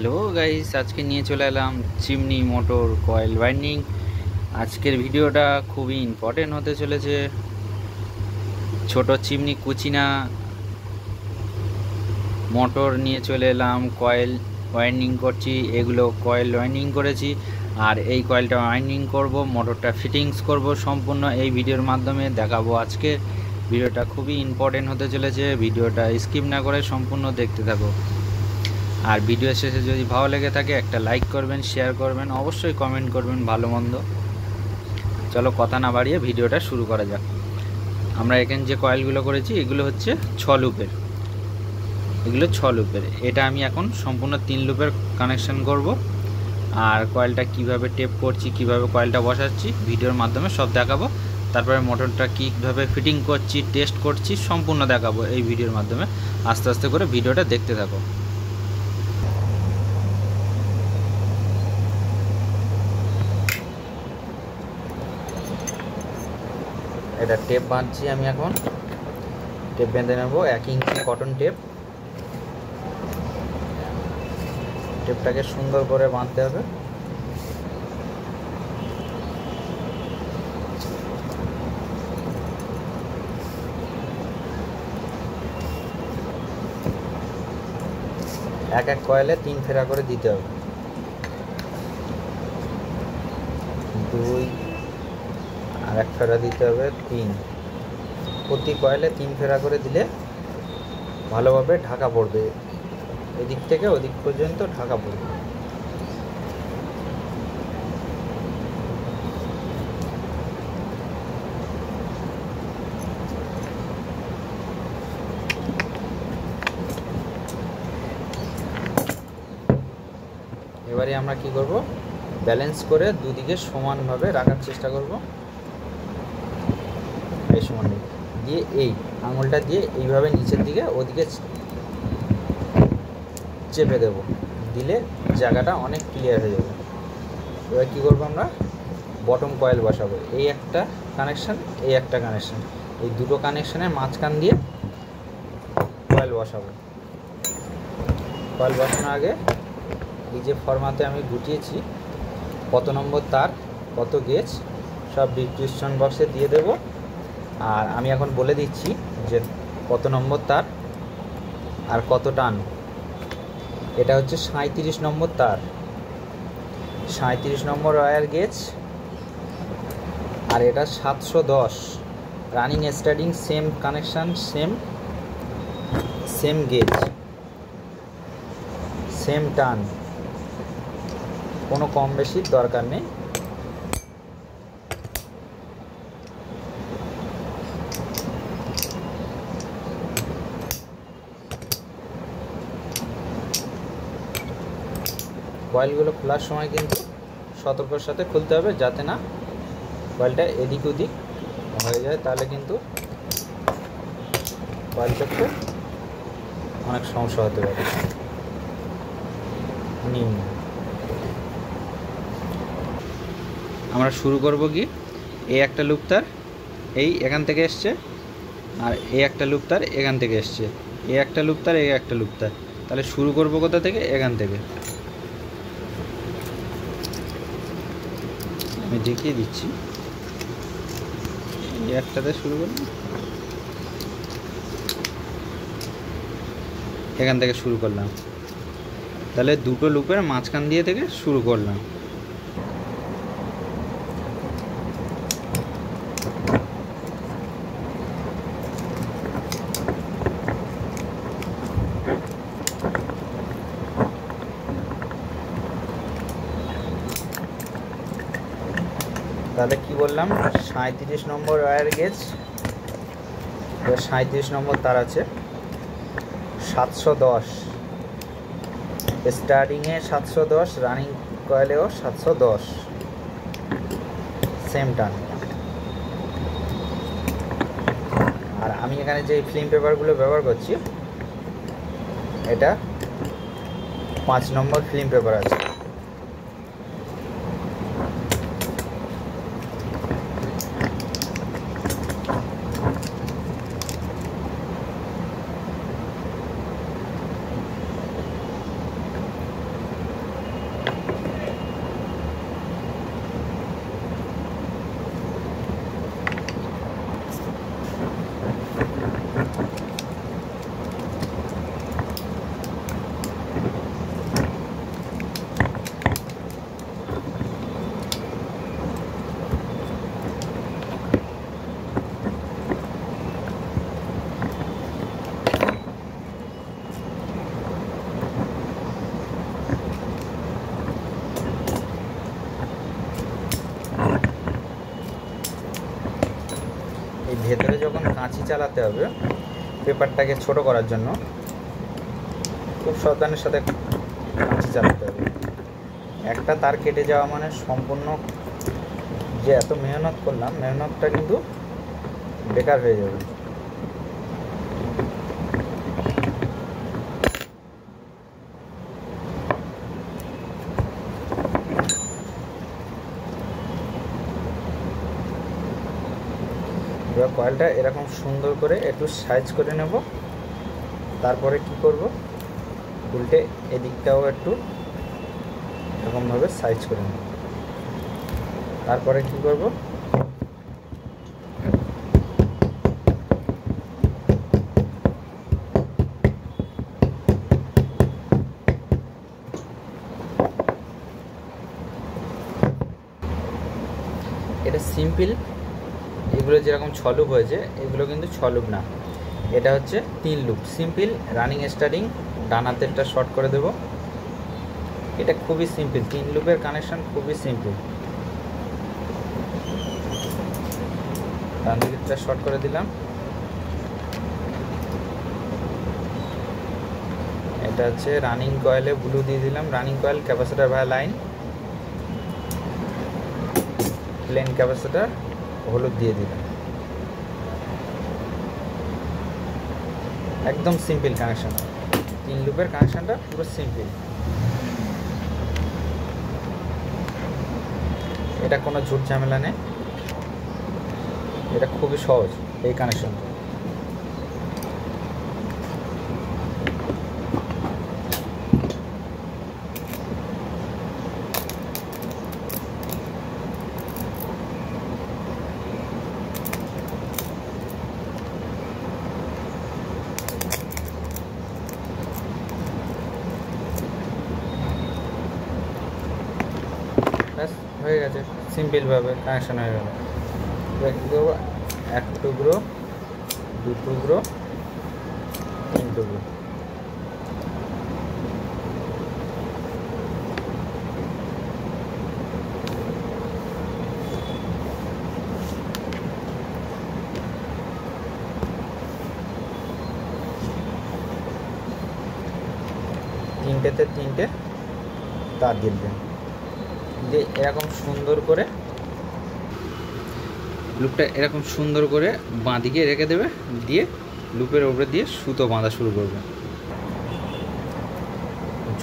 Hello guys, আজকে নিয়ে চলে এলাম চিমনি মোটর কয়েল ওয়াইন্ডিং। আজকের ভিডিওটা খুবই ইম্পর্টেন্ট হতে চলেছে। ছোট চিমনি কুচিনা মোটর নিয়ে চলে এলাম, কয়েল ওয়াইন্ডিং করছি। এগুলো কয়েল ওয়াইন্ডিং করেছি, আর এই কয়েলটা ওয়াইন্ডিং করব, মোটরটা ফিটিংস করব, সম্পূর্ণ এই ভিডিওর মাধ্যমে দেখাবো। আজকে ভিডিওটা খুবই ইম্পর্টেন্ট হতে চলেছে, ভিডিওটা স্কিপ না করে সম্পূর্ণ দেখতে থাকো। আর ভিডিও শেষে যদি ভালো লেগে থাকে একটা লাইক করবেন, শেয়ার করবেন, অবশ্যই কমেন্ট করবেন ভালো মন্দ। চলো কথা না বাড়িয়ে ভিডিওটা শুরু করা যাক। আমরা এখানে যে কয়েলগুলো করেছি এগুলো হচ্ছে 6 লুপের, এগুলো 6 লুপের। এটা আমি এখন সম্পূর্ণ 3 লুপের কানেকশন করব। আর কয়েলটা কিভাবে টেপ করছি, কিভাবে কয়েলটা বসাচ্ছি ভিডিওর মাধ্যমে সব দেখাবো। তারপরে মোটরটা কীভাবে ফিটিং করছি, টেস্ট করছি, সম্পূর্ণ দেখাবো এই ভিডিওর মাধ্যমে। আস্তে আস্তে করে ভিডিওটা দেখতে থাকো। এটা টেপ বাঁধছি আমি এখন। টেপ বেঁধে নেব 1 ইঞ্চি কটন টেপ। টেপটাকে সুন্দর করে বাঁধতে হবে। এক এক কয়েলে 3 ফেরা করে দিতে হবে। 2 আর 1 ফেরা দিতে হবে, 3। প্রতি কয়েলে 3 ফেরা করে দিলে ভালোভাবে ঢাকা পড়বে, এদিক থেকে ওদিক পর্যন্ত ঢাকা পড়বে। এবারে আমরা কি করব, ব্যালেন্স করে দুদিকে সমানভাবে রাখার চেষ্টা করব। এই সমান দিয়ে এই আঙুলটা দিয়ে এইভাবে নিচের দিকে ওদিকে চেপে দেব, দিলে জায়গাটা অনেক ক্লিয়ার হয়ে যাবে। এবার কী করবো, আমরা বটম কয়েল বসাবো। এই একটা কানেকশান, এই একটা কানেকশান, এই দুটো কানেকশানের মাঝখান দিয়ে কয়েল বসাবো। কয়েল বসানোর আগে এই যে ফরমাতে আমি গুটিয়েছি কত নম্বর তার, কত গেজ, সব ডিসক্রিপশন বক্সে দিয়ে দেব। আর আমি এখন বলে দিচ্ছি যে কত নম্বর তার আর কত টান। এটা হচ্ছে 37 নম্বর তার, 37 নম্বর ওয়্যার গেজ। আর এটা 710 running starting, same connection, same gauge, same টান, কোনো কম বেশির দরকার নেই। কয়েলগুলো খোলার সময় কিন্তু সতর্কতার সাথে খুলতে হবে, যাতে না কয়েলটা এদিক ওদিক হয়ে যায়, তাহলে কিন্তু কয়েল চক্রে অনেক সমস্যা হতে পারে। আমরা শুরু করব কি, এই একটা লুপ তার এই এখান থেকে এসছে, আর এই একটা লুপ তার এখান থেকে এসছে, এই একটা লুপ তার, এই একটা লুপ তার। তাহলে শুরু করব কোথা থেকে, এখান থেকে। আমি দেখিয়ে দিচ্ছি, এই একটাতে শুরু করব, এখান থেকে শুরু করলাম। তাহলে দুটো লুপের মাঝখান দিয়ে থেকে শুরু করলাম। তাহলে কি বললাম, 37 নম্বর ওয়্যার গেজ, 37 নম্বর তার আছে, 710 স্টার্টিংয়ে, 710 রানিং কয়েলেও 710, সেম টান। আর আমি এখানে যে ফিল্ম পেপারগুলো ব্যবহার করছি, এটা 5 নম্বর ফিল্ম পেপার আছে। কাঁচি চালাতে হবে পেপারটাকে ছোট করার জন্য। খুব সাবধানের সাথে কাঁচি চালাতে হবে। একটা তার কেটে যাওয়া মানে সম্পূর্ণ যে এত মেহনত করলাম, মেহনতটা কিন্তু বেকার হয়ে যাবে। এবার কয়েলটা এরকম সুন্দর করে একটু সাইজ করে নেব। তারপরে কি করব, উল্টে এদিকটাও একটু এরকমভাবে সাইজ করে নেব। তারপরে কি করব, এটা সিম্পল। এগুলো যেরকম 6 লুপ হয়েছে, এগুলো কিন্তু 6 লুপ না, এটা হচ্ছে 3 লুপ। সিম্পল রানিং স্টার্টিং, ডান হাতেরটা শর্ট করে দেব। এটা খুবই সিম্পল, 3 লুপের কানেকশন খুবই সিম্পল। ডান দিকেরটা শর্ট করে দিলাম। এটা হচ্ছে রানিং কয়েলে ব্লু দিয়ে দিলাম, রানিং কয়েল ক্যাপাসিটর ভাই লাইন, প্লেন ক্যাপাসিটর হলুদ দিয়ে দিলাম। একদম সিম্পল কানেকশন, 3 লুপের কানেকশনটা পুরো সিম্পল। এটা কোনো ঝুট ঝামেলা নেই, এটা খুবই সহজ এই কানেকশনটা। ব্যাস হয়ে গেছে, সিম্পলভাবে কানেকশন হয়ে গেল। এবার কী করবো, 1 টুকরো, 2 টুকরো, 3 টুকরো। তিনটেতে 3টে তার দিয়ে দেবেন, দিয়ে এরকম সুন্দর করে লুপটা এরকম সুন্দর করে বাঁ দিকে রেখে দেবে, দিয়ে লুপের উপরে দিয়ে সুতো বাঁধা শুরু করবে।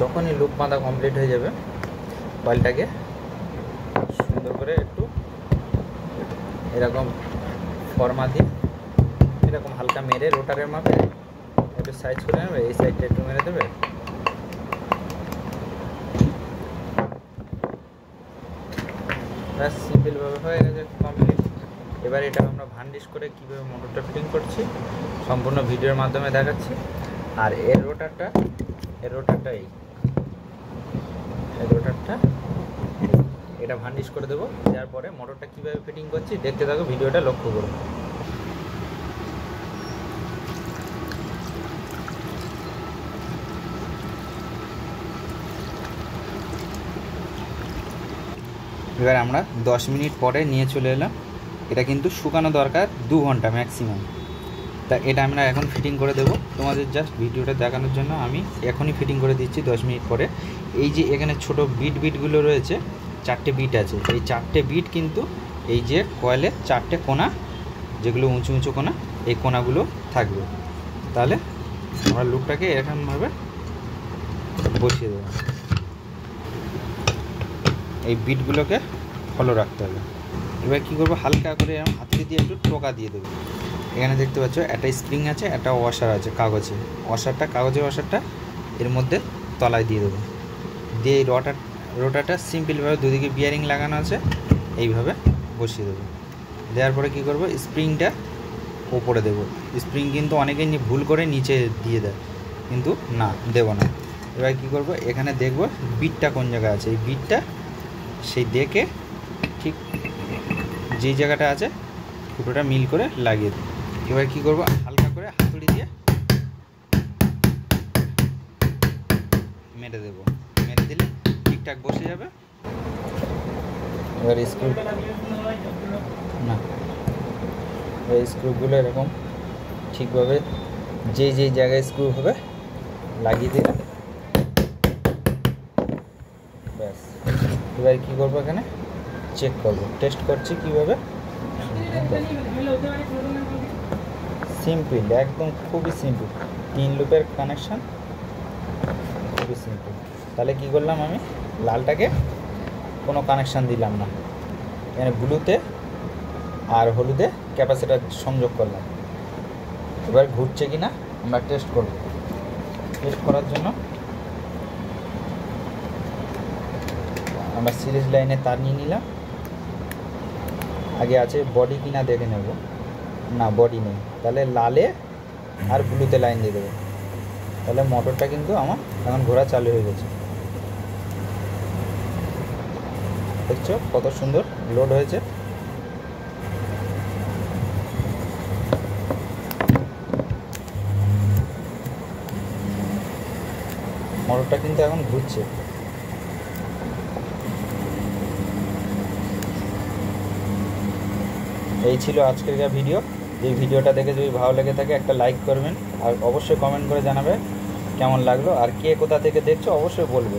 যখনই লুপ বাঁধা কমপ্লিট হয়ে যাবে, কয়েলটাকে সুন্দর করে একটু এরকম ফর্মা দিয়ে এরকম হালকা মেরে রোটারের মাপে একটু সাইজ করে নেবে। এই সাইডটা একটু মেরে দেবে। ব্যাস সিম্পলভাবে হয়ে গেছে, কমপ্লিট। এবার এটা আমরা ভান্ডিশ করে কীভাবে মোটরটা ফিটিং করছি সম্পূর্ণ ভিডিওর মাধ্যমে দেখাচ্ছি। আর এর রোটারটা এটা ভান্ডিশ করে দেবো। দেওয়ার পরে মোটরটা কীভাবে ফিটিং করছি দেখতে থাকো, ভিডিওটা লক্ষ্য করো। এবার আমরা 10 মিনিট পরে নিয়ে চলে এলাম। এটা কিন্তু শুকানো দরকার 2 ঘন্টা ম্যাক্সিমাম। তা এটা আমরা এখন ফিটিং করে দেবো তোমাদের জাস্ট ভিডিওটা দেখানোর জন্য। আমি এখনই ফিটিং করে দিচ্ছি 10 মিনিট পরে। এই যে এখানে ছোট বিটগুলো রয়েছে, 4টে বিট আছে। এই 4টে বিট কিন্তু এই যে কয়েলের 4টে কোণা, যেগুলো উঁচু উঁচু কোণা, এই কোণাগুলো থাকবে। তাহলে আমরা লুপটাকে এরকমভাবে বসিয়ে দেবো। এই বিটগুলোকে ফলো রাখতে হবে। এবার কী করবো, হালকা করে হাতুড়ি দিয়ে একটু টোকা দিয়ে দেবো। এখানে দেখতে পাচ্ছ একটা স্প্রিং আছে, একটা ওয়াশার আছে কাগজে। কাগজের ওয়াশারটা এর মধ্যে তলায় দিয়ে দেবো। দিয়ে এই রোটারটা সিম্পলভাবে দুদিকে বিয়ারিং লাগানো আছে, এইভাবে বসিয়ে দেবো। দেওয়ার পরে কী করবো, স্প্রিংটা ওপরে দেবো। স্প্রিং কিন্তু অনেকেই ভুল করে নিচে দিয়ে দেয়, কিন্তু না, দেবো না। এবার কী করবো, এখানে দেখবো বিটটা কোন জায়গায় আছে। এই বিটটা সেই দেখে ঠিক যেই জায়গাটা আছে ফুটোটা মিল করে লাগিয়ে দেবো। এবার কী করবো, হালকা করে হাতুড়ি দিয়ে মেরে দেবো। মেরে দিলে ঠিকঠাক বসে যাবে। এবার স্ক্রুগুলো এরকম ঠিকভাবে যেই জায়গায় স্ক্রু হবে লাগিয়ে দিলে ব্যাস। এবার কী করবো, এখানে চেক করবো, টেস্ট করছি কীভাবে। সিম্পল, একদম খুবই সিম্পল, 3 লুপের কানেকশান, খুবই সিম্পল। তাহলে কি করলাম, আমি লালটাকে কোনো কানেকশান দিলাম না, এখানে ব্লুতে আর হলুদে ক্যাপাসিটার সংযোগ করলাম। এবার ঘুরছে কি না আমরা টেস্ট করব। টেস্ট করার জন্য আমরা সিরিজ লাইনে তার নিয়ে নিলাম। আগে আছে বডি কিনা দেখে নেব, না বডি নেই, তাহলে লালে আর ব্লুতে লাইন দিয়ে দেবো। তাহলে মোটরটা কিন্তু আমার এখন ঘোরা চালু হয়ে গেছে। দেখছো কত সুন্দর লোড হয়েছে। মোটরটা কিন্তু এখন ঘুরছে। এই ছিল আজকের ভিডিও। এই ভিডিওটা দেখে যদি ভালো লেগে থাকে একটা লাইক করবেন, আর অবশ্যই কমেন্ট করে জানাবে কেমন লাগলো, আর কে কোথা থেকে দেখছো অবশ্যই বলবে।